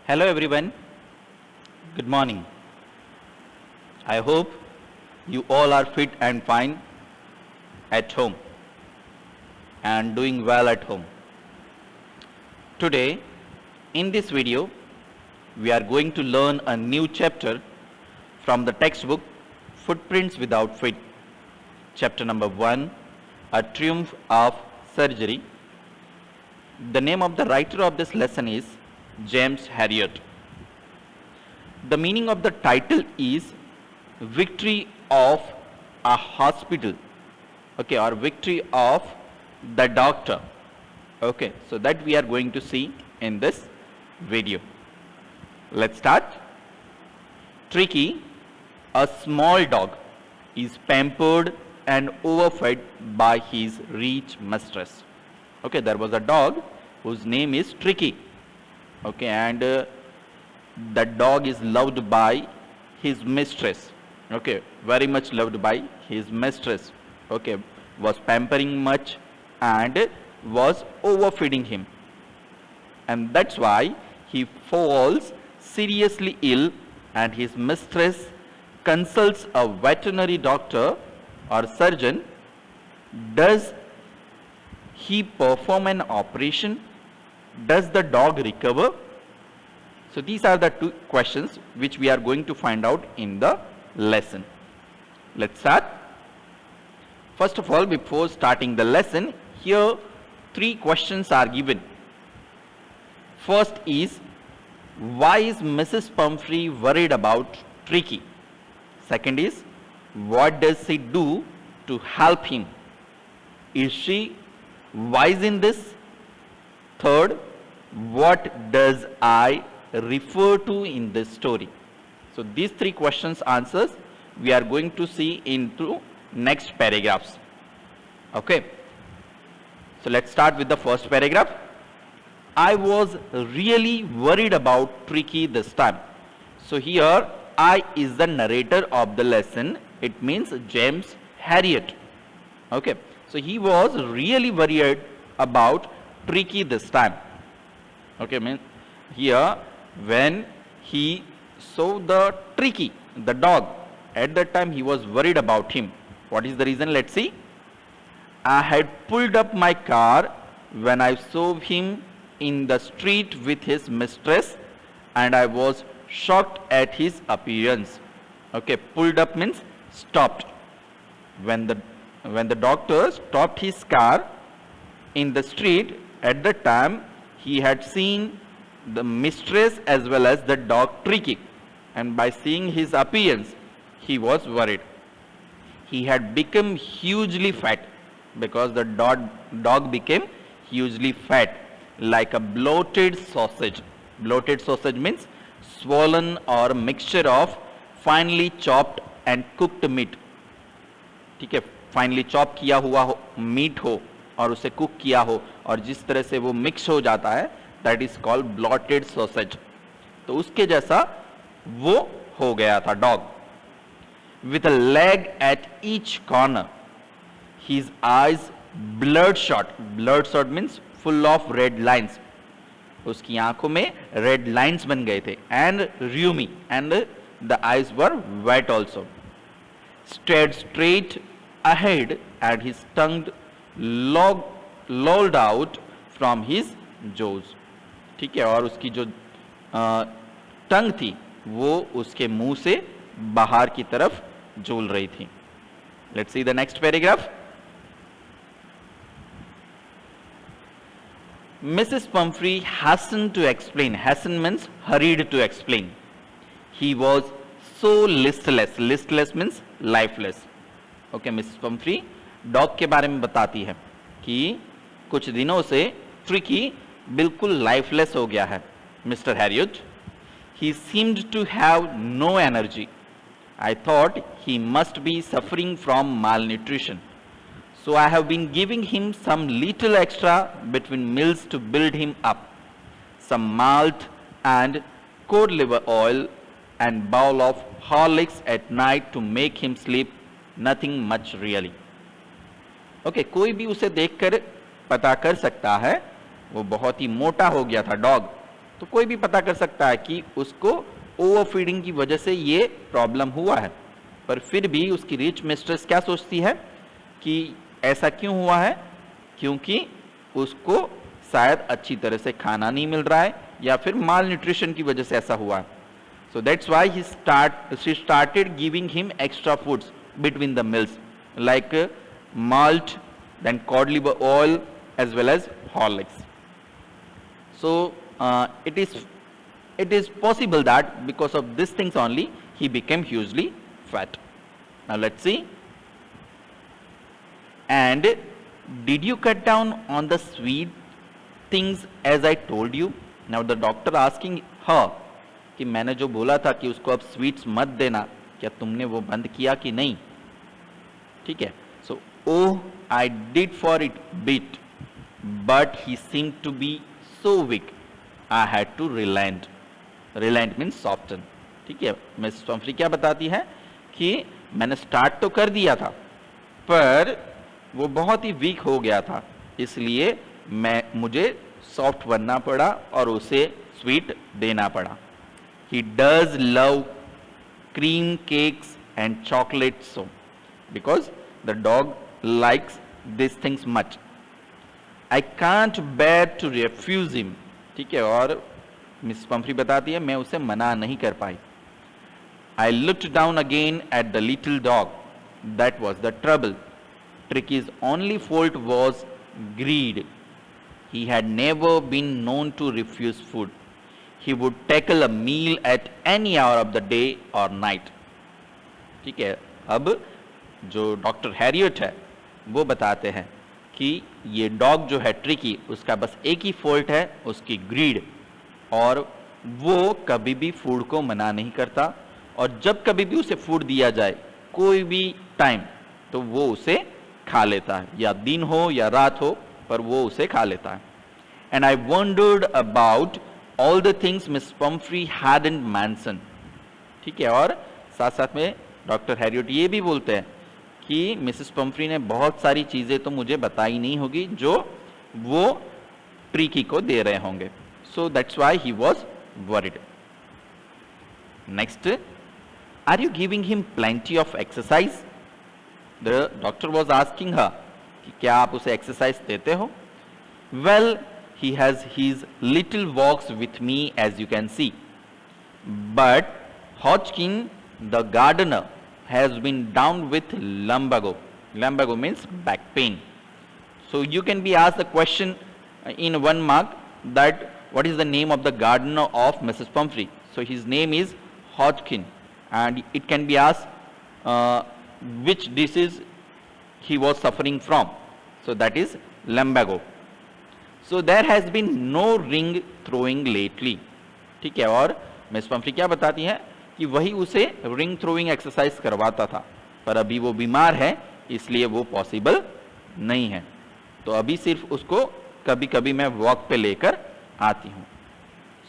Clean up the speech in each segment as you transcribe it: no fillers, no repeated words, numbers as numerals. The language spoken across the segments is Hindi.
Hello everyone, good morning. I hope you all are fit and fine at home and doing well at home. Today, in this video, we are going to learn a new chapter from the textbook Footprints Without Feet, chapter number 1, A Triumph of Surgery. The name of the writer of this lesson is James Herriot. The meaning of the title is Victory of a Hospital, okay, or Victory of the Doctor. Okay, so that we are going to see in this video. Let's start. Tricky, a small dog, is pampered and overfed by his rich mistress. Okay, there was a dog whose name is Tricky. Okay, and that dog is loved by his mistress. Okay, very much loved by his mistress. Okay, was pampering much and was overfeeding him, and that's why he falls seriously ill, and his mistress consults a veterinary doctor or surgeon. Does he perform an operation? Does the dog recover? So these are the two questions which we are going to find out in the lesson. Let's start. First of all, before starting the lesson, here three questions are given. First is, why is Mrs. Pumphrey worried about Tricky? Second is, what does she do to help him? Is she wise in this? Third, what does I refer to in this story? So these three questions answers we are going to see into next paragraphs. Okay. So let's start with the first paragraph. I was really worried about Tricky this time. So here I is the narrator of the lesson. It means James Herriot. Okay. So he was really worried about Tricky this time. Okay, mean here when he saw the Tricky, the dog, at that time he was worried about him. What is the reason? Let's see. I had pulled up my car when I saw him in the street with his mistress, and I was shocked at his appearance. Okay, pulled up means stopped. When the doctor stopped his car in the street, at the time he had seen the mistress as well as the dog Tricky, and by seeing his appearance he was worried. He had become hugely fat, because the dog became hugely fat, like a bloated sausage. Bloated sausage means swollen or mixture of finely chopped and cooked meat. ठीक है, फाइनली चॉप किया हुआ मीट हो और उसे कुक किया हो और जिस तरह से वो मिक्स हो जाता है, that is called bloated sausage. तो उसके जैसा वो हो गया था dog. With a leg at each corner, his eyes bloodshot means full of red lines. उसकी आंखों में रेड लाइन्स बन गए थे. And rheumy, and the eyes were wet also. Stared straight ahead, and his tongue lolled out from his jaws. ठीक है, और उसकी जो टंग थी वो उसके मुंह से बाहर की तरफ झूल रही थी. Let's see the next paragraph. Mrs. Pumphrey hastened to explain. Hasten means hurried to explain. He was so listless. Listless means lifeless. Okay, Mrs Pomfrey dog के बारे में बताती है कि कुछ दिनों से ट्रिकी बिल्कुल लाइफलेस हो गया है. Mr Herriot, he seemed to have no energy. I thought he must be suffering from malnutrition, so I have been giving him some little extra between meals to build him up. Some malt and cod liver oil and bowl of Horlicks at night to make him sleep. Nothing much really. Okay, कोई भी उसे देखकर पता कर सकता है वो बहुत ही मोटा हो गया था डॉग. तो कोई भी पता कर सकता है कि उसको ओवर फीडिंग की वजह से ये प्रॉब्लम हुआ है। पर फिर भी उसकी रिच मिस्ट्रेस क्या सोचती है कि ऐसा क्यों हुआ है, क्योंकि उसको शायद अच्छी तरह से खाना नहीं मिल रहा है या फिर माल न्यूट्रिशन की वजह से ऐसा हुआ है। So that's why she started giving him extra foods between the meals like malt, then cod liver oil as well as Horlicks. So it is possible that because of these things only he became hugely fat. Now let's see. And did you cut down on the sweet things as I told you? Now the doctor asking her कि मैंने जो बोला था कि उसको अब स्वीट्स मत देना, क्या तुमने वो बंद किया कि नहीं? ठीक है. So oh, I did for it bit, but he seemed to be so weak. I had to relent. Relent means soften. ठीक है. मिस पंफ्री क्या बताती है कि मैंने स्टार्ट तो कर दिया था, पर वो बहुत ही वीक हो गया था, इसलिए मुझे सॉफ्ट बनना पड़ा और उसे स्वीट देना पड़ा. He does love cream cakes and chocolate so because the dog likes these things much. I can't bear to refuse him. ठीक है. और मिस पंफ्री बताती है मैं उसे मना नहीं कर पाई. I looked down again at the little dog. That was the trouble. Tricky's only fault was greed. He had never been known to refuse food. He would tackle a meal at any hour of the day or night. ठीक है. अब जो डॉक्टर हैरियट है वो बताते हैं कि ये डॉग जो है ट्रिकी, उसका बस एक ही फॉल्ट है, उसकी ग्रीड, और वो कभी भी फूड को मना नहीं करता, और जब कभी भी उसे फूड दिया जाए कोई भी टाइम तो वो उसे खा लेता है, या दिन हो या रात हो, पर वो उसे खा लेता है. And I wandered about all the things miss Pomfrey hadn't mention. ठीक है. और साथ साथ में डॉक्टर हैरियट ये भी बोलते हैं कि मिसेस पंफ्री ने बहुत सारी चीजें तो मुझे बताई नहीं होगी जो वो ट्रिकी को दे रहे होंगे. So that's why he was worried. Next, are you giving him plenty of exercise? The doctor was asking her कि क्या आप उसे एक्सरसाइज देते हो? Well, he has his little walks with me as you can see, but Hodgkin the gardener has been down with lumbago. Lumbago means back pain. So you can be asked the question in 1 mark that what is the name of the gardener of Mrs. Pumphrey? So his name is Hodgkin, and it can be asked which disease he was suffering from. So that is lumbago. So there has been no ring throwing lately. ठीक है. और मिस पंफ्री क्या बताती हैं कि वही उसे रिंग थ्रोइंग एक्सरसाइज करवाता था, पर अभी वो बीमार है इसलिए वो पॉसिबल नहीं है, तो अभी सिर्फ उसको कभी कभी मैं वॉक पे लेकर आती हूँ.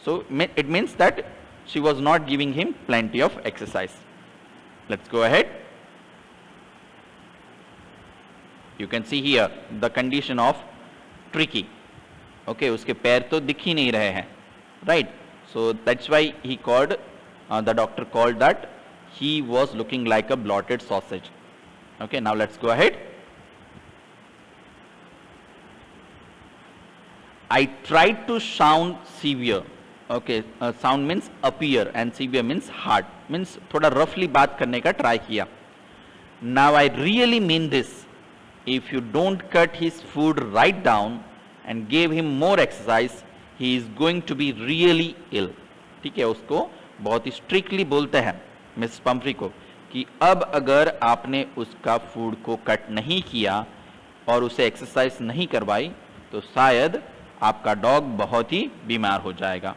So it means that she was not giving him plenty of exercise. Let's go ahead. You can see here the condition of tricky. Okay, उसके पैर तो दिख ही नहीं रहे हैं, right? So that's why he called the doctor called that he was looking like a blotted sausage. Okay, now let's go ahead. I tried to sound severe. Okay, sound means appear and severe means hard, means थोड़ा roughly बात करने का try किया. Now I really mean this. If you don't cut his food right down and give him more exercise, he is going to be really ill. ठीक है. उसको बहुत ही स्ट्रिक्टली बोलते हैं मिस पंफ्री को कि अब अगर आपने उसका फूड को कट नहीं किया और उसे एक्सरसाइज नहीं करवाई तो शायद आपका डॉग बहुत ही बीमार हो जाएगा.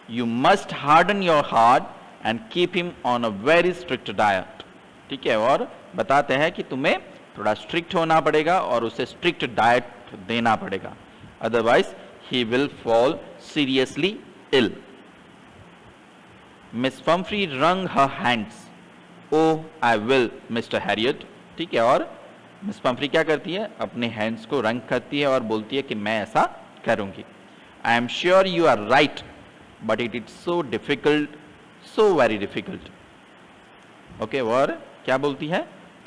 You must harden your heart and keep him on a very strict diet. ठीक है. और बताते हैं कि तुम्हें थोड़ा स्ट्रिक्ट होना पड़ेगा और उसे स्ट्रिक्ट डाइट देना पड़ेगा, otherwise he will fall seriously ill. Miss Pumphrey wrung her hands. Oh, I will, Mr. Harriet. ठीक है. और मिस पंफ्री क्या करती है, अपने हैंड्स को रंग करती है और बोलती है कि मैं ऐसा करूंगी. I am sure you are right. but it is so difficult, so very difficult. Okay, और क्या बोलती है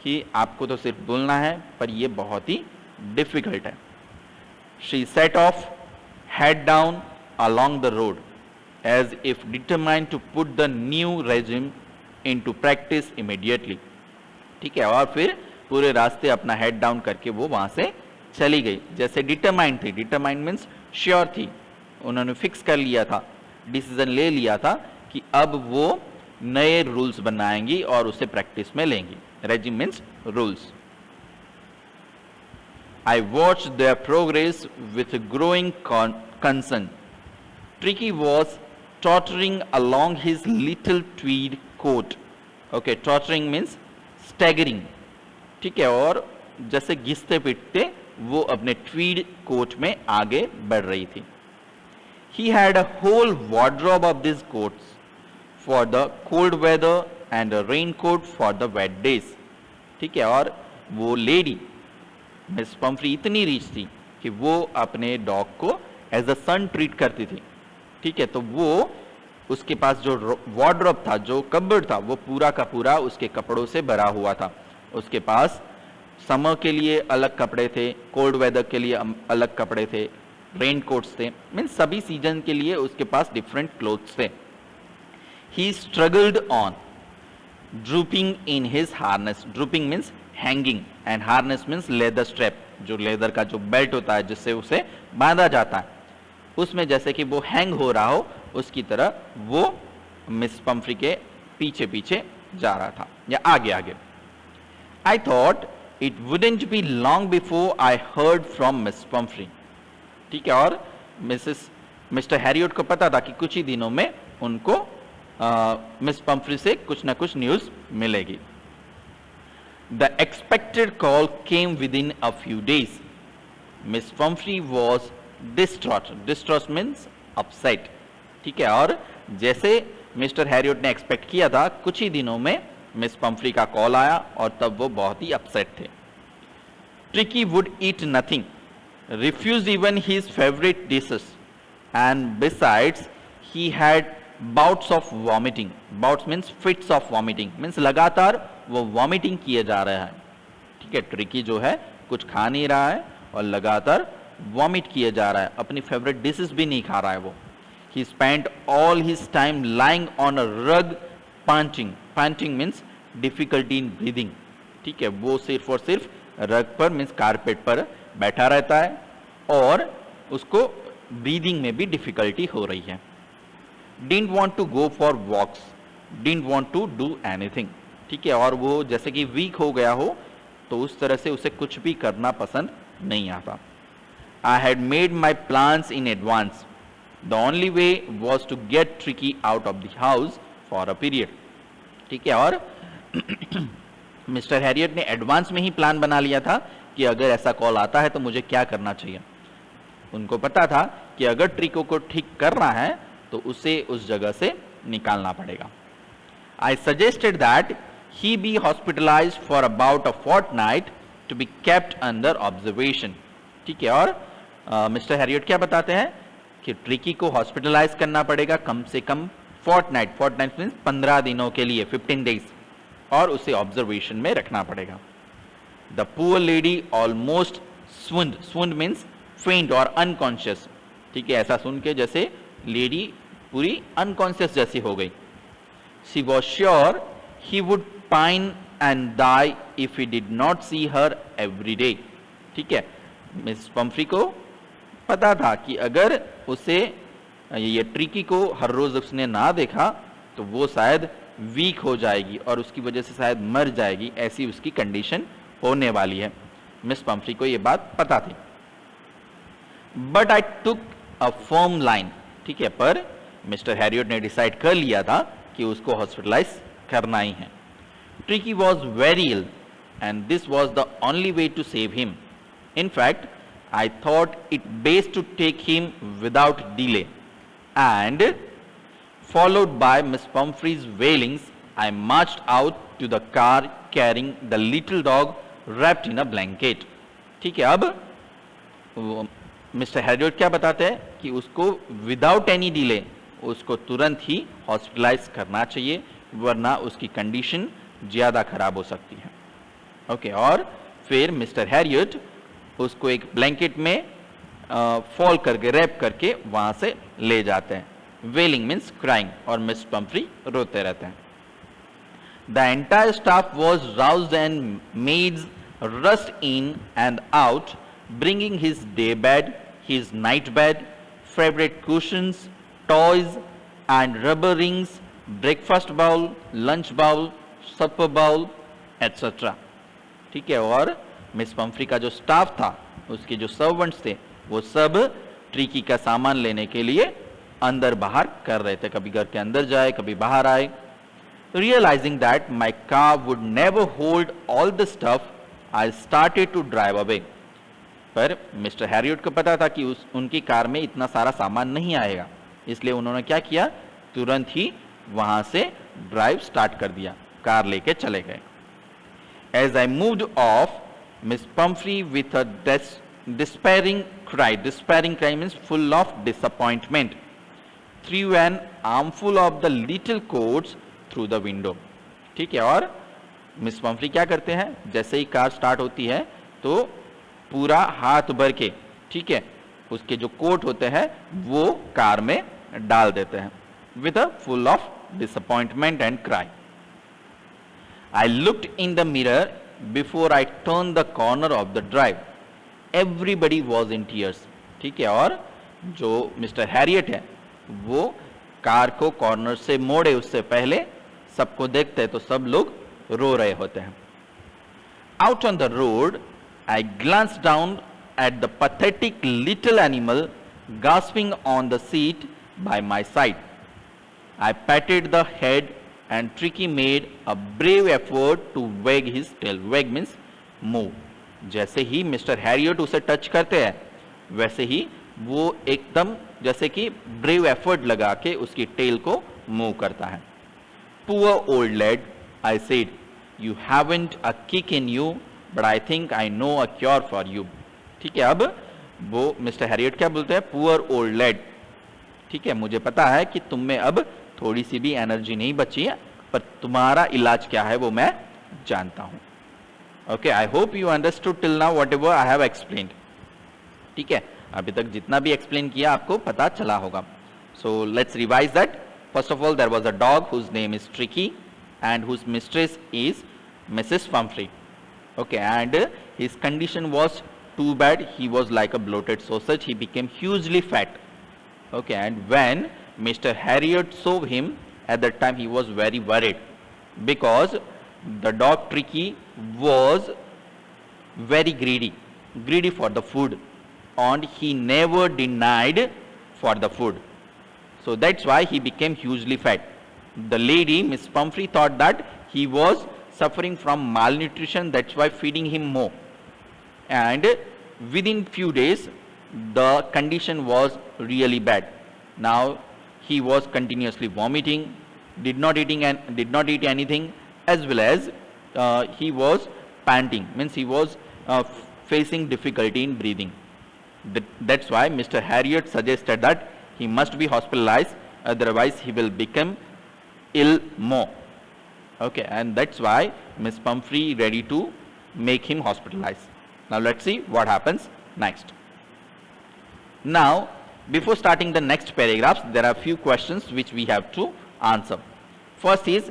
कि आपको तो सिर्फ बोलना है पर ये बहुत ही डिफिकल्ट है. She set off, head down along the road as if determined to put the new regime into practice immediately. ठीक है, और फिर पूरे रास्ते अपना हेड डाउन करके वो वहां से चली गई, जैसे डिटरमाइंड थी. डिटरमाइंड मीन्स श्योर थी, उन्होंने फिक्स कर लिया था, डिसीजन ले लिया था कि अब वो नए रूल्स बनाएंगी और उसे प्रैक्टिस में लेंगी. Regime means rules. I watched their progress with growing concern. Tricky was tottering along his little tweed coat. Okay, tottering means staggering. ठीक है, और जैसे घिसते पिटते वो अपने ट्वीड कोट में आगे बढ़ रही थी. He had a whole wardrobe of these coats for the cold weather and a raincoat for the wet days. ठीक है, और वो लेडी मिस पम्फ्री इतनी रीच थी कि वो अपने डॉग को एज अ सन ट्रीट करती थी. ठीक है, तो वो उसके पास जो वार्डरोब था, जो कबर्ड था, वो पूरा का पूरा उसके कपड़ों से भरा हुआ था. उसके पास समर के लिए अलग कपड़े थे, कोल्ड वेदर के लिए अलग कपड़े थे, रेन कोट्स थे, मीन्स सभी सीजन के लिए उसके पास डिफरेंट क्लोथ्स थे. He struggled on drooping in his harness. Drooping means hanging and harness means leather strap, जो लेदर का जो बेल्ट होता है जिससे उसे बांधा जाता है, उसमें जैसे कि वो हैंग हो रहा हो उसकी तरह वो मिस पम्फ्री के पीछे पीछे जा रहा था या आगे आगे. आई thought it wouldn't be long before I heard from miss Pomfrey. ठीक है, और मिस्टर हैरियट को पता था कि कुछ ही दिनों में उनको मिस पम्फ्री से कुछ ना कुछ न्यूज मिलेगी. The expected call came within a few days. Miss Pumphrey was distraught. Distraught means upset. ठीक है, और जैसे मिस्टर हैरियट ने एक्सपेक्ट किया था, कुछ ही दिनों में मिस पम्फ्री का कॉल आया और तब वो बहुत ही अपसेट थे. Tricky would eat nothing, refused even his favorite dishes, and besides he had bouts of vomiting. Bouts means fits of vomiting. means लगातार वो वॉमिटिंग किए जा रहा है. ठीक है, ट्रिकी जो है कुछ खा नहीं रहा है और लगातार वॉमिट किए जा रहा है, अपनी फेवरेट डिशेस भी नहीं खा रहा है वो. ही spent all his time lying on a रग पांटिंग. पांटिंग मीन्स डिफिकल्टी इन ब्रीदिंग. ठीक है, वो सिर्फ और सिर्फ रग पर मीन्स कारपेट पर बैठा रहता है और उसको ब्रीदिंग में भी डिफिकल्टी हो रही है. Didn't want to go for walks, didn't want to do anything. ठीक है, और वो जैसे कि वीक हो गया हो तो उस तरह से उसे कुछ भी करना पसंद नहीं आता. I had made my plans in advance. The only way was to get Tricki out of the house for a period. ठीक है, और मिस्टर हैरियट ने एडवांस में ही प्लान बना लिया था कि अगर ऐसा कॉल आता है तो मुझे क्या करना चाहिए. उनको पता था कि अगर ट्रिको को ठीक करना है तो उसे उस जगह से निकालना पड़ेगा. I suggested that he be hospitalized for about a fortnight to be kept under observation. ठीक है, और मिस्टर हैरियट क्या बताते हैं कि ट्रिकी को हॉस्पिटलाइज करना पड़ेगा कम से कम फोर्टनाइट. फोर्टनाइट मीन्स 15 दिनों के लिए, 15 डेज, और उसे ऑब्जर्वेशन में रखना पड़ेगा. The poor lady almost swooned. Swooned means faint और अनकॉन्शियस. ठीक है, ऐसा सुन के जैसे लेडी पूरी अनकॉन्शियस जैसी हो गई. She was sure he would pine and die if he did not see her every day. ठीक है, मिस पम्फ्री को पता था कि अगर उसे ये ट्रिकी को हर रोज उसने ना देखा तो वो शायद वीक हो जाएगी और उसकी वजह से शायद मर जाएगी, ऐसी उसकी कंडीशन होने वाली है. मिस पम्फ्री को ये बात पता थी. But I took a firm line. ठीक है, पर मिस्टर हैरियट ने डिसाइड कर लिया था कि उसको हॉस्पिटलाइज करना ही है. Tricki was very ill and this was the only way to save him. In fact I thought it best to take him without delay and followed by Miss Pumphrey's wailings I marched out to the car carrying the little dog wrapped in a blanket. ठीक है, अब मिस्टर हैरियट क्या बताते हैं कि उसको विदाउट एनी डिले उसको तुरंत ही हॉस्पिटलाइज करना चाहिए, वरना उसकी कंडीशन ज़्यादा खराब हो सकती है। ओके, और फिर मिस्टर हैरियट उसको एक ब्लैंकेट में फॉल करके, रैप करके वहाँ से ले जाते हैं। वेलिंग मीन्स क्राइंग, और मिस पंफ्री रोते रहते हैं। The entire staff was roused and maids rushed in and out, bringing his day bed, his night bed, favorite cushions, toys and rubber rings, breakfast bowl, lunch bowl, supper bowl, etc. ठीक है, और मिस पंफ्री का जो स्टाफ था, उसके जो सर्वेंट्स थे, वो सब ट्रिकी का सामान लेने के लिए अंदर बाहर कर रहे थे, कभी घर के अंदर जाए, कभी बाहर आए। Realizing that my car would never hold all the stuff, I started to drive away. पर मिस्टर हैरियट को पता था कि उनकी कार में इतना सारा सामान नहीं आएगा, इसलिए उन्होंने क्या किया, तुरंत ही वहां से ड्राइव स्टार्ट कर दिया, कार लेके चले गए। As I moved off, Miss Pumphrey with a despairing cry means full of disappointment, threw an armful of the little coats through the window. ठीक है, और मिस पंफ्री क्या करते हैं, जैसे ही कार स्टार्ट होती है तो पूरा हाथ भर के, ठीक है, उसके जो कोट होते हैं वो कार में डाल देते हैं, with a full of disappointment and cry. I looked in the mirror before I turn the corner of the drive, everybody was in tears. ठीक है, और जो मिस्टर हैरियट है वो कार को कॉर्नर से मोड़े उससे पहले सबको देखते हैं तो सब लोग रो रहे होते हैं। Out on the road I glanced down at the pathetic little animal gasping on the seat by my side. I patted the head and Tricki made a brave effort to wag his tail. Wag means move. जैसे ही मिस्टर हैरियट उसे टच करते हैं वैसे ही वो एकदम जैसे कि ब्रेव एफर्ट लगा के उसकी टेल को मूव करता है। Poor old lad, I said, you haven't a kick in you, but I think I know a cure for you. ठीक है, अब वो मिस्टर हैरियट क्या बोलते हैं, पुअर ओल्ड लैड। ठीक है, मुझे पता है कि तुम में अब थोड़ी सी भी एनर्जी नहीं बची है, पर तुम्हारा इलाज क्या है वो मैं जानता हूं। Okay, I hope you understood till now what ever I have explained. ठीक है, अभी तक जितना भी एक्सप्लेन किया आपको पता चला होगा। So let's revise that. First of all, there was a dog whose name is Tricki and whose mistress is Mrs. Pumphrey. Okay, and his condition was too bad. He was like a bloated sausage. He became hugely fat. Okay, and when Mr. Harriot saw him at that time, he was very worried because the dog Tricky was very greedy for the food, and he never denied for the food. So that's why he became hugely fat. The lady, Miss Pumphrey, thought that he was suffering from malnutrition, that's why feeding him more. And within few days, the condition was really bad. Now he was continuously vomiting, did not eat anything, as well as he was panting, means he was facing difficulty in breathing. That's why Mr. Harriot suggested that he must be hospitalized, otherwise he will become ill more. Okay, and that's why Miss Pumphrey ready to make him hospitalized. Now let's see what happens next. Now, before starting the next paragraphs, there are few questions which we have to answer. First is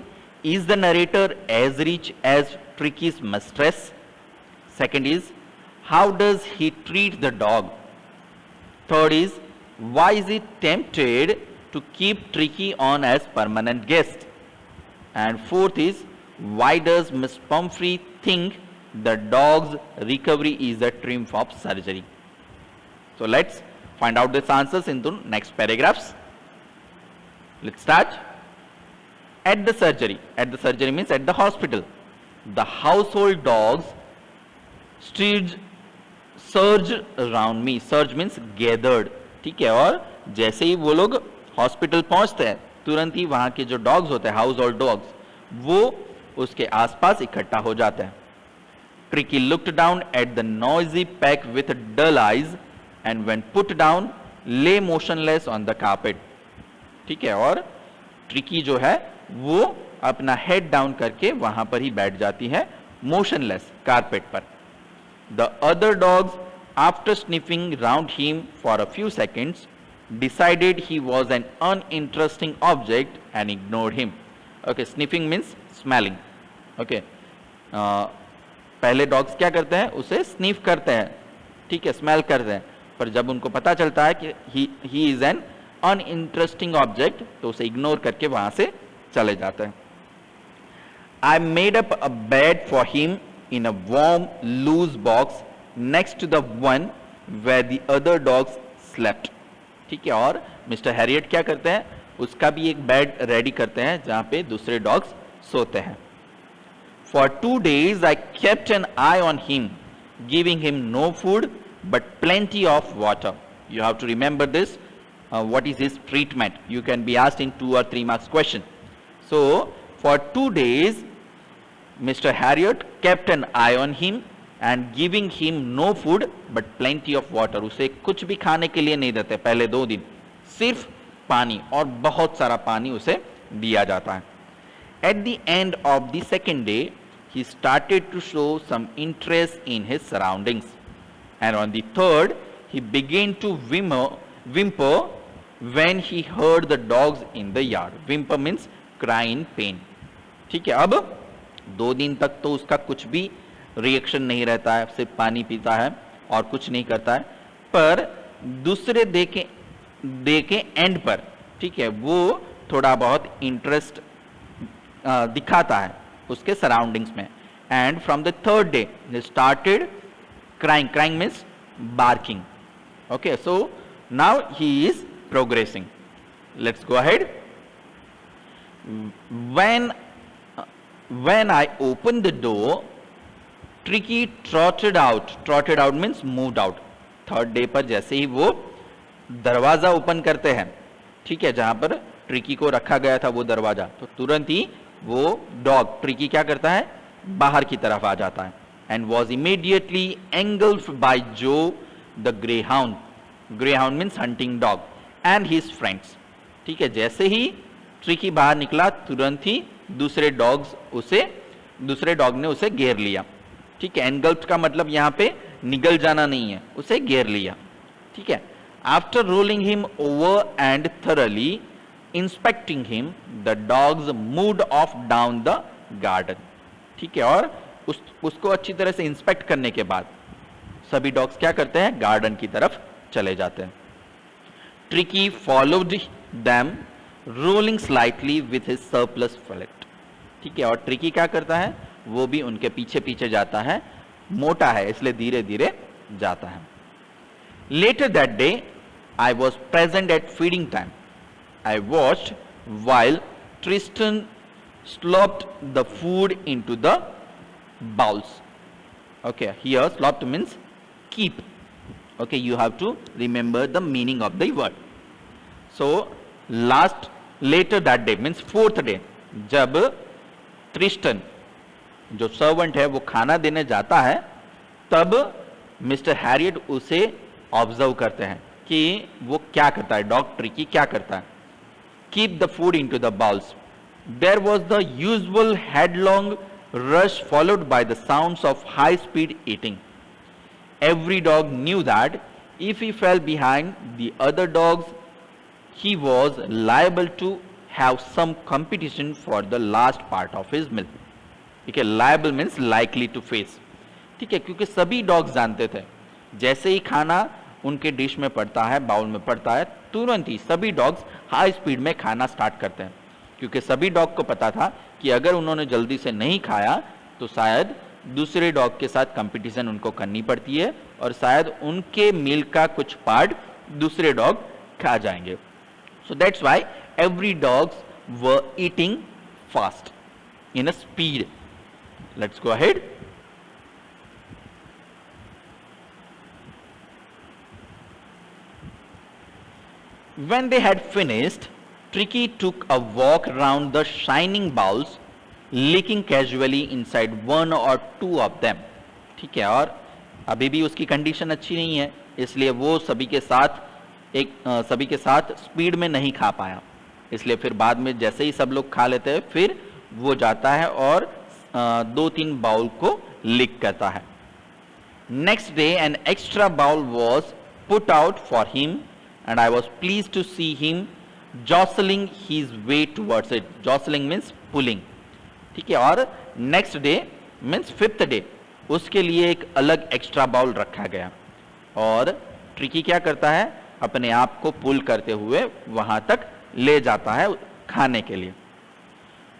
the narrator as rich as Tricky's mistress? Second is, how does he treat the dog? Third is, why is he tempted to keep Tricky on as permanent guest? And fourth is, why does Miss Pumphrey think the dog's recovery is a triumph of surgery? So let's find out these answers in the next paragraphs. Let's start. At the surgery. At the surgery means at the hospital. The household dogs surged around me. Surge means gathered. ठीक है, और जैसे ही वो लोग हॉस्पिटल पहुंचते हैं तुरंत ही वहां के जो डॉग्स होते हैं, हाउस होल्ड डॉग्स, वो उसके आसपास इकट्ठा हो जाते हैं. Tricky looked down at the noisy pack with dull eyes and when put down lay motionless on the carpet. ठीक है, और ट्रिकी जो है वो अपना हेड डाउन करके वहां पर ही बैठ जाती है, मोशनलेस कारपेट पर. The other dogs after sniffing round him for a few seconds decided he was an uninteresting object and ignored him. Okay, sniffing means smelling. Okay, पहले डॉग्स क्या करते हैं, उसे स्निफ करते हैं, ठीक है, स्मेल करते हैं, पर जब उनको पता चलता है कि he is an uninteresting object तो उसे इग्नोर करके वहां से चले जाते हैं. I made up a bed for him in a warm loose box next to the one where the other dogs slept. ठीक है, और मिस्टर हैरियट क्या करते हैं, उसका भी एक बेड रेडी करते हैं जहां पे दूसरे डॉग्स सोते हैं. For 2 days I kept an eye on him, giving him no food but plenty of water. You have to remember this. What is his treatment? You can be asked in 2 or 3 marks question. So for 2 days Mr. Harriot kept an eye on him and giving him no food but plenty of water. उसे कुछ भी खाने के लिए नहीं देते पहले 2 दिन, सिर्फ पानी, और बहुत सारा पानी उसे दिया जाता है. At the end of the second day, he started to show some interest in his surroundings, and on the third, he began to whimper when he heard the dogs in the yard. Whimper means cry in pain. ठीक है, अब 2 दिन तक तो उसका कुछ भी रिएक्शन नहीं रहता है, सिर्फ पानी पीता है और कुछ नहीं करता है, पर दूसरे डे के एंड पर, ठीक है, वो थोड़ा बहुत इंटरेस्ट दिखाता है उसके सराउंडिंग्स में. And from the third day they started crying. Crying means barking. Okay, so now he is progressing. Let's go ahead. When I opened the door, Tricky trotted out. Trotted out means moved out. Third day पर जैसे ही वो दरवाजा ओपन करते हैं, ठीक है, जहां पर ट्रिकी को रखा गया था वो दरवाजा, तो तुरंत ही वो डॉग ट्रिकी क्या करता है, बाहर की तरफ आ जाता है. And was immediately engulfed by जो the greyhound. Greyhound means hunting dog and his friends. ठीक है, जैसे ही ट्रिकी बाहर निकला तुरंत ही दूसरे डॉग ने उसे घेर लिया. ठीक है, एनगल्फ्ड का मतलब यहां पे निगल जाना नहीं है, उसे घेर लिया. ठीक है, after rolling him over and thoroughly inspecting him the dogs moved of down the garden. ठीक है, और उसको अच्छी तरह से इंस्पेक्ट करने के बाद सभी डॉग्स क्या करते हैं, गार्डन की तरफ चले जाते हैं. Tricky followed them rolling slightly with his surplus flat. ठीक है, और ट्रिकी क्या करता है, वो भी उनके पीछे पीछे जाता है, मोटा है इसलिए धीरे धीरे जाता है. Later that day I was present at feeding time. I watched while Tristan slopped the food into the bowls. Okay, here slopped means keep. Okay, you have to remember the meaning of the word. So later that day means fourth day, जब ट्रिस्टन जो सर्वेंट है वो खाना देने जाता है, तब मिस्टर हैरियट उसे ऑब्जर्व करते हैं कि वो क्या करता है, डॉग ट्रिकी क्या करता है. Keep the food into the bowls. There was the usual headlong rush followed by the sounds of high speed eating. Every dog knew that if he fell behind the other dogs, he was liable to have some competition for the last part of his meal. ठीक है, liable means likely to face. ठीक है, क्योंकि सभी डॉग्स जानते थे जैसे ही खाना उनके डिश में पड़ता है, बाउल में पड़ता है, तुरंत ही सभी डॉग्स हाई स्पीड में खाना स्टार्ट करते हैं, क्योंकि सभी डॉग को पता था कि अगर उन्होंने जल्दी से नहीं खाया तो शायद दूसरे डॉग के साथ कंपटीशन उनको करनी पड़ती है और शायद उनके मील का कुछ पार्ट दूसरे डॉग खा जाएंगे. सो that's why every dogs were eating fast in a speed. Let's go ahead. When they had finished, Tricky took a walk around the shining bowls, licking casually inside one or two of them. ठीक है, और अभी भी उसकी कंडीशन अच्छी नहीं है, इसलिए वो सभी के साथ स्पीड में नहीं खा पाया. इसलिए फिर बाद में जैसे ही सब लोग खा लेते हैं फिर वो जाता है और 2-3 बाउल को लिक करता है। Next day an extra bowl was put out for him and I was pleased to see him jostling his way towards it. Jostling means pulling, ठीक है। और next day means 5th day उसके लिए एक अलग एक्स्ट्रा बाउल रखा गया और ट्रिकी क्या करता है, अपने आप को पुल करते हुए वहां तक ले जाता है खाने के लिए।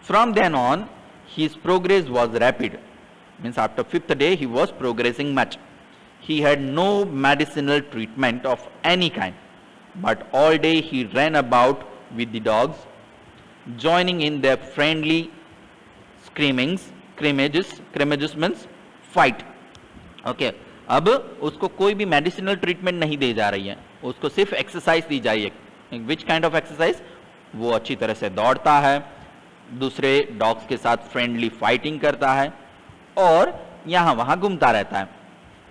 From then on his progress was rapid, means after 5th day he was progressing much. He had no medicinal treatment of any kind, but all day he ran about with the dogs, joining in their friendly scrimmages means fight. Okay, अब उसको कोई भी मेडिसिनल ट्रीटमेंट नहीं दी जा रही है, उसको सिर्फ एक्सरसाइज दी जा रही है। Which kind of exercise? वो अच्छी तरह से दौड़ता है, दूसरे डॉग्स के साथ फ्रेंडली फाइटिंग करता है और यहां वहां घूमता रहता है।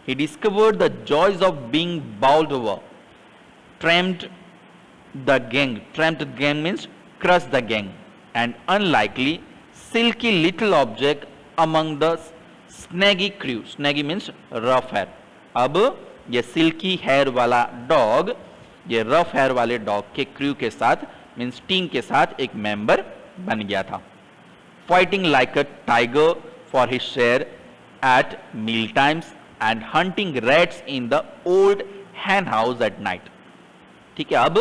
He discovered the joys of being bowled over, tramped the gang means crush the gang, and unlikely silky little object among the snaggy crew. Snaggy means rough hair. अब ये सिल्की हेयर वाला डॉग ये रफ हेयर वाले डॉग के क्रू के साथ मीन्स टीम के साथ एक मेंबर बन गया था। Fighting like a tiger for his share at meal times and hunting rats in the old hen house at night. ठीक है, अब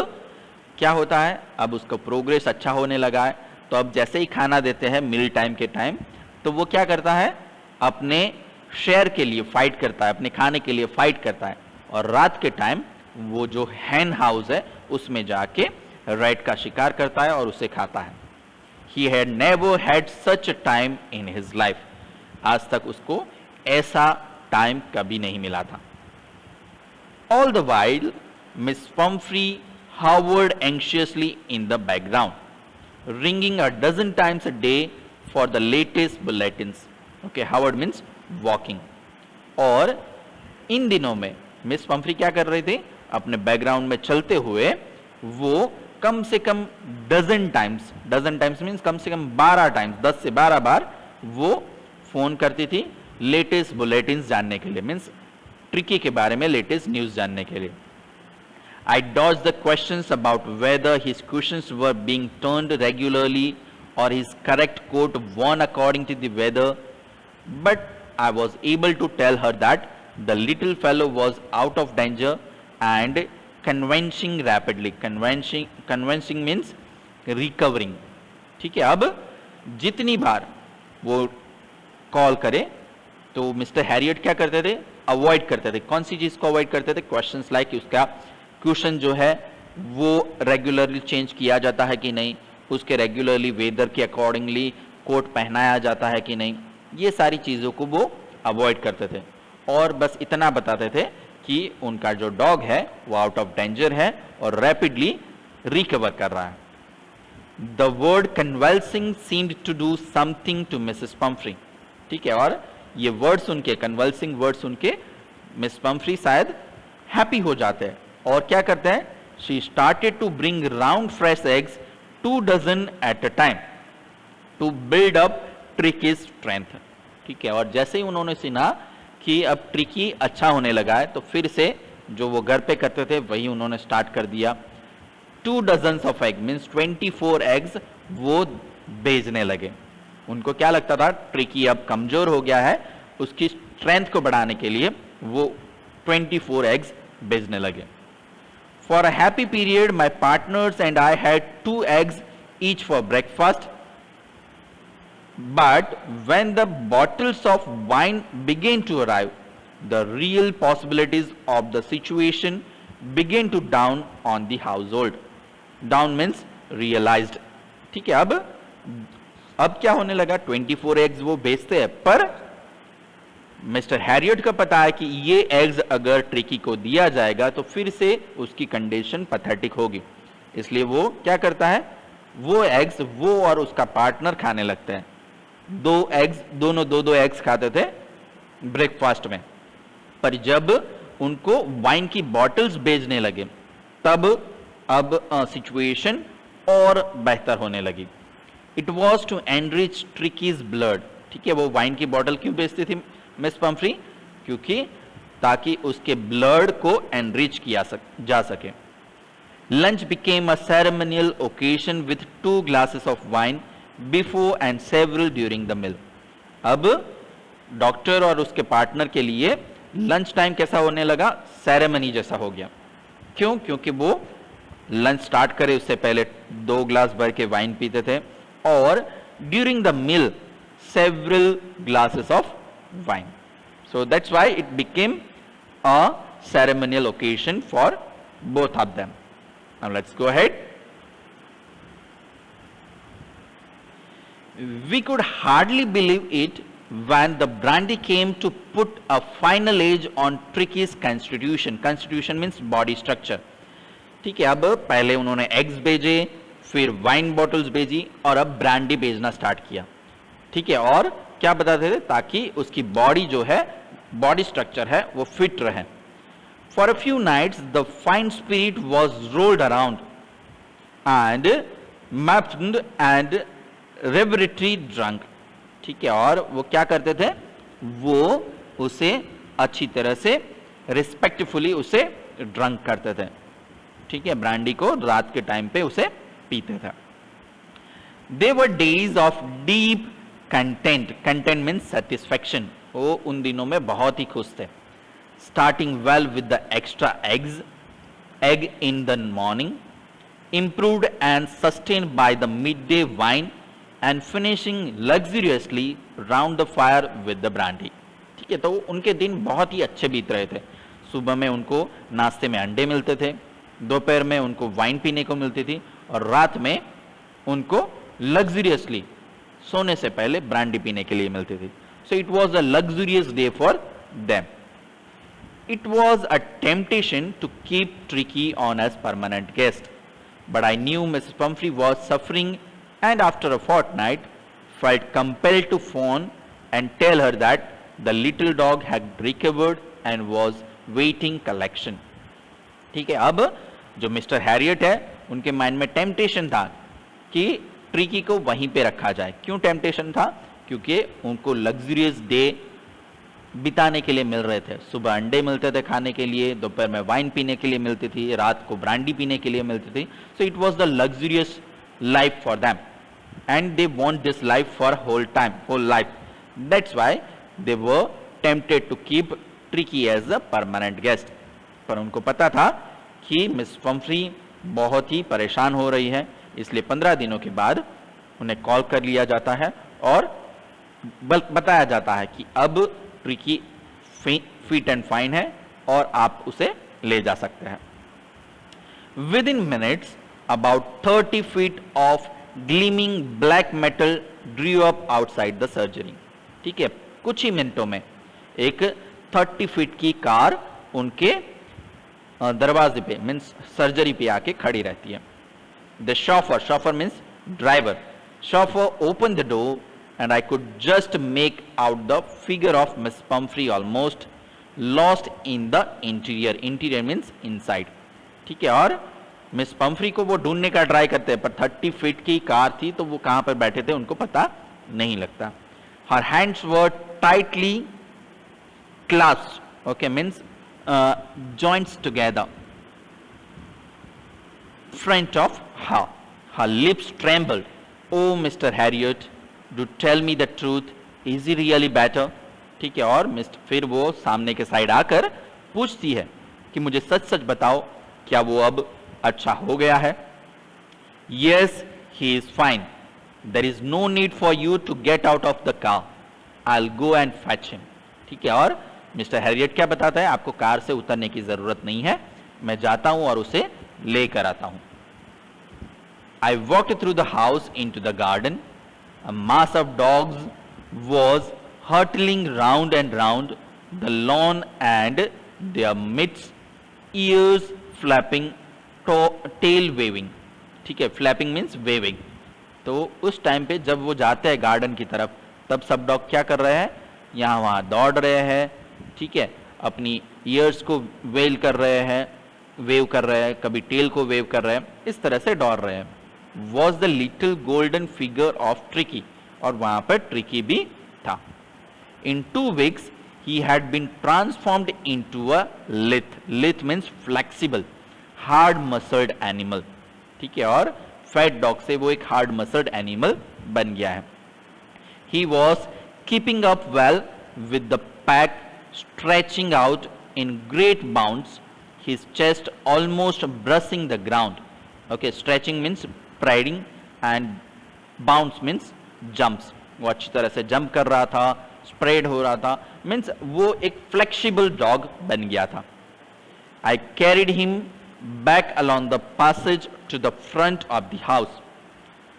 क्या होता है, अब उसका प्रोग्रेस अच्छा होने लगा है, तो अब जैसे ही खाना देते हैं मील टाइम के टाइम, तो वो क्या करता है, अपने शेयर के लिए फाइट करता है, अपने खाने के लिए फाइट करता है, और रात के टाइम वो जो हैन हाउस है उसमें जाके रैट का शिकार करता है और उसे खाता है। He had never had such a time in his life. आज तक उसको ऐसा टाइम कभी नहीं मिला था। All the while, Miss Pumphrey hovered anxiously in the background, ringing a dozen times a day for the latest bulletins. Okay, hovered means walking. और इन दिनों में मिस पंफ्री क्या कर रही थी, अपने बैकग्राउंड में चलते हुए वो कम से कम डजन टाइम्स मीन्स कम से कम 12 टाइम्स, 10 से 12 बार वो फोन करती थी लेटेस्ट बुलेटिन जानने के लिए, मीन्स ट्रिकी के बारे में लेटेस्ट न्यूज जानने के लिए। I dodged the questions about whether his cushions were being turned regularly or his correct coat worn according to the weather, but I was able to tell her that the little fellow was out of danger and convincing rapidly. Convincing means recovering. ठीक है, अब जितनी बार वो कॉल करे तो मिस्टर हैरियट क्या करते थे, अवॉइड करते थे। कौन सी चीज को अवॉइड करते थे? क्वेश्चंस लाइक उसका क्वेश्चन जो है वो रेगुलरली चेंज किया जाता है कि नहीं, उसके रेगुलरली वेदर के अकॉर्डिंगली कोट पहनाया जाता है कि नहीं, ये सारी चीज़ों को वो अवॉइड करते थे और बस इतना बताते थे कि उनका जो डॉग है वो आउट ऑफ डेंजर है और रैपिडली रिकवर कर रहा है। The word convalescing seemed to do something to Mrs Pumphrey. ठीक है, और ये वर्ड सुन के, कन्वल्सिंग वर्ड सुन के मिस पंफ्री शायद हैप्पी हो जाते हैं और क्या करते हैं, she started to bring round fresh eggs 2 dozen at a time to build up Tricki's strength. ठीक है, और जैसे ही उन्होंने सुना कि अब ट्रिकी अच्छा होने लगा है तो फिर से जो वो घर पे करते थे वही उन्होंने स्टार्ट कर दिया। 2 dozen of egg means 24 eggs वो भेजने लगे। उनको क्या लगता था, ट्रिकी अब कमजोर हो गया है, उसकी स्ट्रेंथ को बढ़ाने के लिए वो 24 एग्स भेजने लगे। For a happy period, my partners and I had 2 eggs each for breakfast. But when the bottles of wine began to arrive, the real possibilities of the situation began to dawn on the household. Dawn means realized. ठीक है, अब क्या होने लगा, 24 एग्स वो बेचते हैं, पर मिस्टर हैरियट का पता है कि ये एग्स अगर ट्रिकी को दिया जाएगा तो फिर से उसकी कंडीशन पैथेटिक होगी, इसलिए वो क्या करता है, वो एग्स वो और उसका पार्टनर खाने लगते हैं। 2 एग्स, दोनों 2 एग्स खाते थे ब्रेकफास्ट में, पर जब उनको वाइन की बॉटल्स बेचने लगे तब अब सिचुएशन और बेहतर होने लगी। It was to enrich Tricki's blood, ठीक है, वो वाइन की बॉटल क्यों बेचती थी मिस पंफ्री? क्योंकि ताकि उसके ब्लड को एनरिच किया जा सके। Lunch became a ceremonial occasion with 2 glasses of wine before and several during the meal. अब डॉक्टर और उसके पार्टनर के लिए लंच टाइम कैसा होने लगा? सेरेमनी जैसा हो गया। क्यों? क्योंकि वो लंच स्टार्ट करे उससे पहले 2 ग्लास भर के वाइन पीते थे और during the meal several glasses of wine. So that's why it became a ceremonial occasion for both of them. Now let's go ahead. We could hardly believe it when the brandy came to put a final age on Tricky's constitution. Constitution means body structure. ठीक है, अब पहले उन्होंने एग्स भेजे, फिर वाइन बॉटल्स भेजी और अब ब्रांडी भेजना स्टार्ट किया। ठीक है, और क्या बताते थे? ताकि उसकी बॉडी जो है, बॉडी स्ट्रक्चर है, वो फिट रहे। For a few nights the fine spirit was rolled around and mapped and reverently drunk. ठीक है, और वो क्या करते थे? वो उसे अच्छी तरह से रिस्पेक्टफुली उसे ड्रंक करते थे। ठीक है, ब्रांडी को रात के टाइम पे उसे पीते थे। They were days of deep content. Content means satisfaction. वो उन दिनों में बहुत ही खुश थे। Starting well with the extra egg in the morning, improved and sustained by the midday wine, and finishing luxuriously round the fire with the brandy. ठीक है, तो उनके दिन बहुत ही अच्छे बीत रहे थे। सुबह में उनको नाश्ते में अंडे मिलते थे, दोपहर में उनको वाइन पीने को मिलती थी और रात में उनको लग्जरियसली सोने से पहले ब्रांडी पीने के लिए मिलती थी। So it was a luxurious day for them. It was a temptation to keep Tricki on as permanent guest, but I knew Mrs Pumphrey was suffering and after a fortnight felt compelled to phone and tell her that the little dog had recovered and was waiting collection. ठीक है, अब जो मिस्टर हैरियट है उनके माइंड में टेम्पटेशन था कि ट्रिकी को वहीं पे रखा जाए। क्यों टेम्पटेशन था? क्योंकि उनको लग्जरियस डे बिताने के लिए मिल रहे थे। सुबह अंडे मिलते थे खाने के लिए, दोपहर में वाइन पीने के लिए मिलती थी, रात को ब्रांडी पीने के लिए मिलती थी। So it was the luxurious life for them and they want this life for whole life. That's why they were tempted to keep Tricky as a permanent guest. पर उनको पता था कि मिस पंफ्री बहुत ही परेशान हो रही है, इसलिए 15 दिनों के बाद उन्हें कॉल कर लिया जाता है और बताया जाता है कि अब ट्रिकी फिट एंड फाइन है और आप उसे ले जा सकते हैं। Within minutes, about 30 feet of gleaming black metal drew up outside the surgery. ठीक है, कुछ ही मिनटों में एक 30 फीट की कार उनके दरवाजे पे मीन्स सर्जरी पे आके खड़ी रहती है। The chauffeur means driver, chauffeur open the door and I could just make out the figure of miss Pomfrey almost lost in the interior. Interior means inside. ठीक है, और मिस पंफ्री को वो ढूंढने का ट्राई करते हैं, पर 30 फीट की कार थी तो वो कहां पर बैठे थे उनको पता नहीं लगता। Her hands were tightly clasped, okay means joints together front of her lips trembled. Oh Mr. Harriet, do tell me the truth, is he really better? ठीक है, और मिस्टर फिर वो सामने के साइड आकर पूछती है कि मुझे सच सच बताओ, क्या वो अब अच्छा हो गया है? Yes, he is fine. There is no need for you to get out of the car. I'll go and fetch him. ठीक है, और मिस्टर हैरियट क्या बताता है? आपको कार से उतरने की जरूरत नहीं है, मैं जाता हूं और उसे लेकर आता हूं। I walked through the house into the garden. A mass of dogs was hurtling round and round the lawn and their midst, ears flapping, tail waving. ठीक है, फ्लैपिंग मीन्स वेविंग। तो उस टाइम पे जब वो जाते हैं गार्डन की तरफ, तब सब डॉग क्या कर रहे हैं? यहाँ वहाँ दौड़ रहे हैं। ठीक है, अपनी ईयर्स को वेल कर रहे हैं, वेव कर रहे हैं, कभी टेल को वेव कर रहे हैं, इस तरह से दौड़ रहे हैं। Was the little golden figure of tricky, और वहां पर ट्रिकी भी था. इन 2 weeks he had been transformed into a lith. Lith means flexible, hard muscled animal. ठीक है, और फैट डॉग से वो एक हार्ड मसल्ड एनिमल बन गया है. He was keeping up well with the pack, stretching out in great bounds, his chest almost brushing the ground. Okay, stretching means striding and bounce means jumps. वो अच्छी तरह से जंप कर रहा था, स्प्रेड हो रहा था, मीन्स वो एक फ्लेक्सिबल डॉग बन गया था. I carried him back along the passage to the front of the house.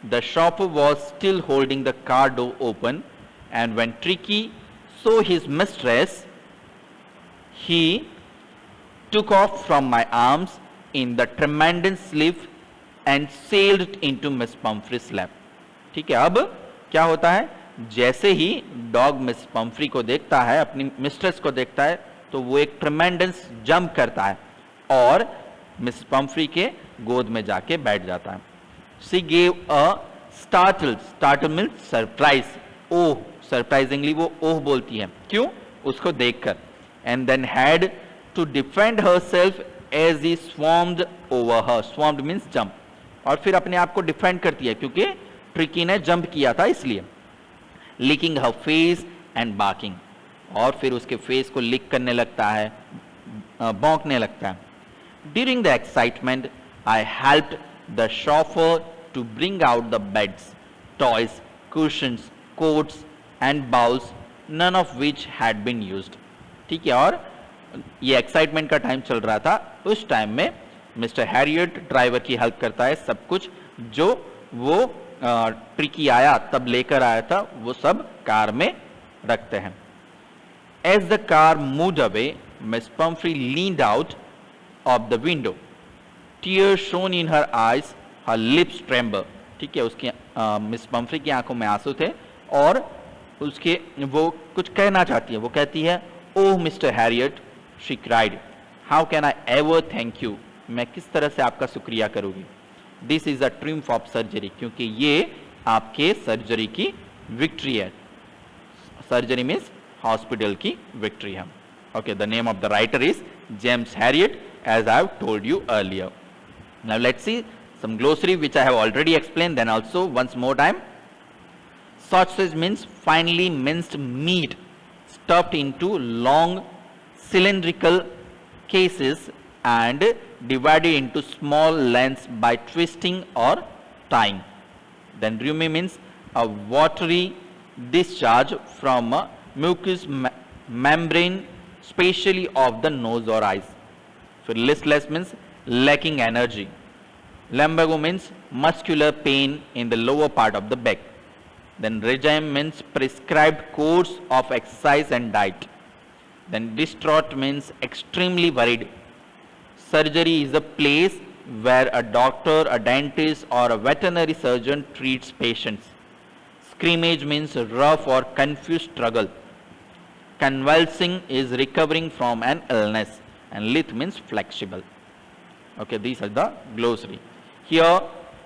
The shopper was still holding the car door open, and when Tricky saw his mistress, he took off from my arms in the tremendous sleeve and sailed into Miss Pumphrey's lap. ठीक है, अब क्या होता है, जैसे ही डॉग मिस पम्फ्री को देखता है, अपनी मिस्ट्रेस को देखता है, तो वो एक ट्रेमेंडस जंप करता है और मिस पम्फ्री के गोद में जाके बैठ जाता है. She gave a startle means surprise. Oh, surprisingly वो ओह बोलती है. क्यों? उसको देखकर. And then had to defend herself as he swarmed over her. Swarmed means jump. और फिर अपने आप को डिफेंड करती है क्योंकि ट्रिकी ने जंप किया था इसलिए. licking her face and barking. और फिर उसके फेस को लिक करने लगता है, भौंकने लगता है. During the excitement, I helped the chauffeur to bring out the beds, toys, cushions, coats and bowls, none of which had been used. ठीक है, और ये एक्साइटमेंट का टाइम चल रहा था. उस टाइम में मिस्टर हैरियट ड्राइवर की हेल्प करता है. सब कुछ जो वो ट्रिकी आया तब लेकर आया था, वो सब कार में रखते हैं. As the car moved away, Miss Pumphrey leaned out of the window. Tears shone in her eyes, her lips trembled. ठीक है, उसकी मिस पम्फ्री की आंखों में आंसू थे और उसके वो कुछ कहना चाहती है. वो कहती है, oh mister Herriot, she cried, how can I ever thank you. मैं किस तरह से आपका शुक्रिया करूंगी. This is a triumph of surgery, क्योंकि ये आपके सर्जरी की विक्ट्री है. सर्जरी मीन्स हॉस्पिटल की विक्ट्री है. Okay, the name of the writer is James Herriot, as I have told you earlier. Now let's see some glossary which I have already explained, then also once more time. Sausage means finely minced meat stuffed into long cylindrical cases and divided into small lengths by twisting or tying. Then rheumy means a watery discharge from a mucous membrane, especially of the nose or eyes. Listless means lacking energy. Lumbago means muscular pain in the lower part of the back. Then regime means prescribed course of exercise and diet. Then distraught means extremely worried. Surgery is a place where a doctor, a dentist or a veterinary surgeon treats patients. Scrimmage means rough or confused struggle. Convulsing is recovering from an illness. And lithe means flexible. Okay, these are the glossary. Here,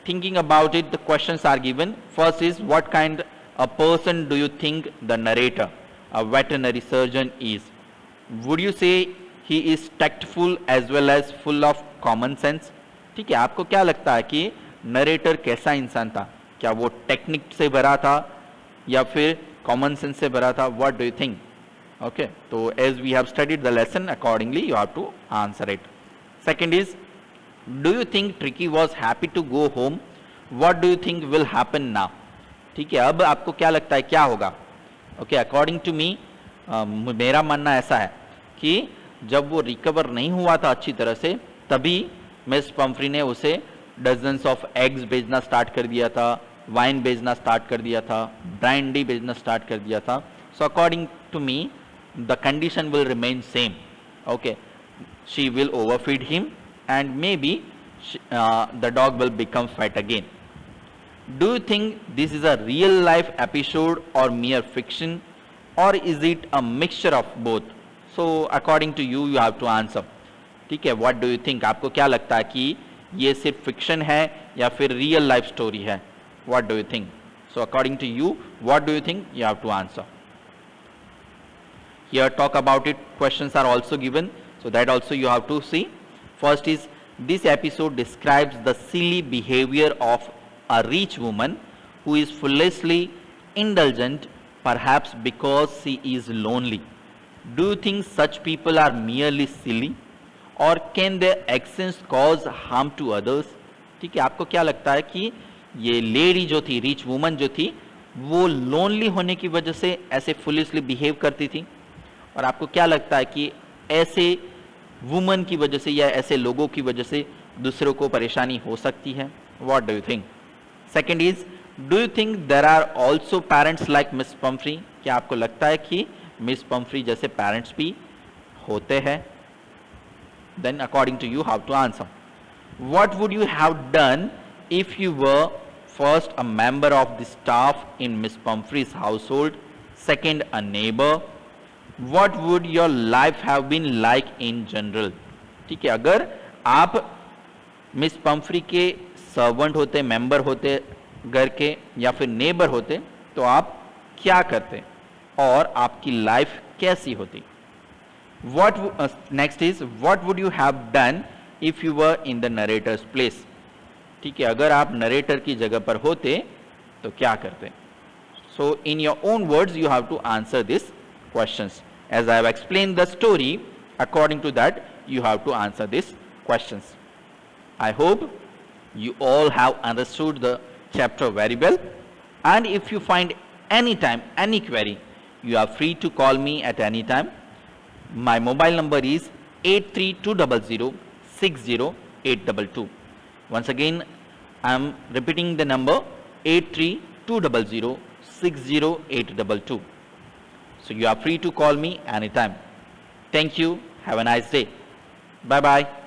thinking about it, the questions are given. First is, what kind a person do you think the narrator, a veterinary surgeon, is? Would you say he is tactful as well as full of common sense? ठीक है, आपको क्या लगता है कि नरेटर कैसा इंसान था? क्या वो टेक्निक से भरा था या फिर कॉमन सेंस से भरा था? What do you think? Okay, so as we have studied the lesson, accordingly you have to answer it. Second is, do you think Tricky was happy to go home? What do you think will happen now? ठीक है, अब आपको क्या लगता है क्या होगा? Okay, according to me, मेरा मानना ऐसा है कि जब वो रिकवर नहीं हुआ था अच्छी तरह से, तभी मिस पम्फ्री ने उसे डजन्स ऑफ एग्स बेचना स्टार्ट कर दिया था, वाइन बेचना स्टार्ट कर दिया था, ब्रांडी बेचना स्टार्ट कर दिया था. So according to me, the condition will remain same. Okay, she will overfeed him and maybe the dog will become fat again. Do you think this is a real life episode or mere fiction, or is it a mixture of both? So according to you, you have to answer. ठीक है, what do you think? आपको क्या लगता है कि ये सिर्फ फिक्शन है या फिर रियल लाइफ स्टोरी है? What do you think? So according to you, what do you think? You have to answer. Here talk about it, questions are also given, so that also you have to see. First is, this episode describes the silly behavior of a rich woman who is foolishly indulgent, perhaps because she is lonely. Do you think such people are merely silly, or can their actions cause harm to others? ठीक है, आपको क्या लगता है कि ये लेडी जो थी, रिच वुमन जो थी, वो लोनली होने की वजह से ऐसे फुलिशली बिहेव करती थी? और आपको क्या लगता है कि ऐसे वुमन की वजह से या ऐसे लोगों की वजह से दूसरों को परेशानी हो सकती है? What do you think? Second is, do you think there are also parents like Miss Pumphrey? क्या आपको लगता है कि मिस पम्फ्री जैसे पेरेंट्स भी होते हैं? Then according to you how to answer. What would you have done if you were first a member of the staff in Miss Pumphrey's household, second a neighbour? What would your life have been like in general? ठीक है, अगर आप मिस पम्फ्री के सर्वेंट होते, मेंबर होते घर के, या फिर नेबर होते, तो आप क्या करते और आपकी लाइफ कैसी होती? Next is, what would you have done if you were in the narrator's place? ठीक है, अगर आप नरेटर की जगह पर होते तो क्या करते? So in your own words you have to answer this questions. As I have explained the story, according to that you have to answer these questions. I hope you all have understood the chapter very well, and if you find any time any query, you are free to call me at any time. My mobile number is 8320060822. Once again I am repeating the number 8320060822. So you are free to call me anytime. Thank you. Have a nice day. Bye bye.